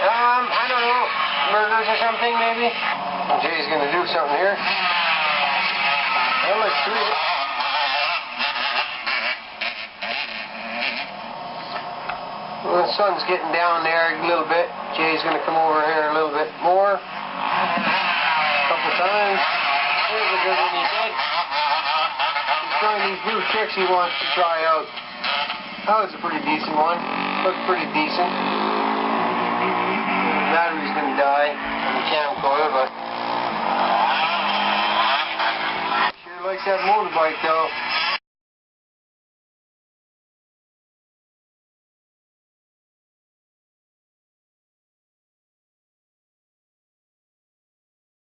I don't know. Burgers or something, maybe? Jay's gonna do something here. Well, let's do it. Well, the sun's getting down there a little bit. Jay's gonna come over here a little bit more. A couple times. There's a good one he did. He's trying these new tricks he wants to try out. That was a pretty decent one. Looked pretty decent. The battery's gonna die on the camcorder, but sure likes that motorbike though.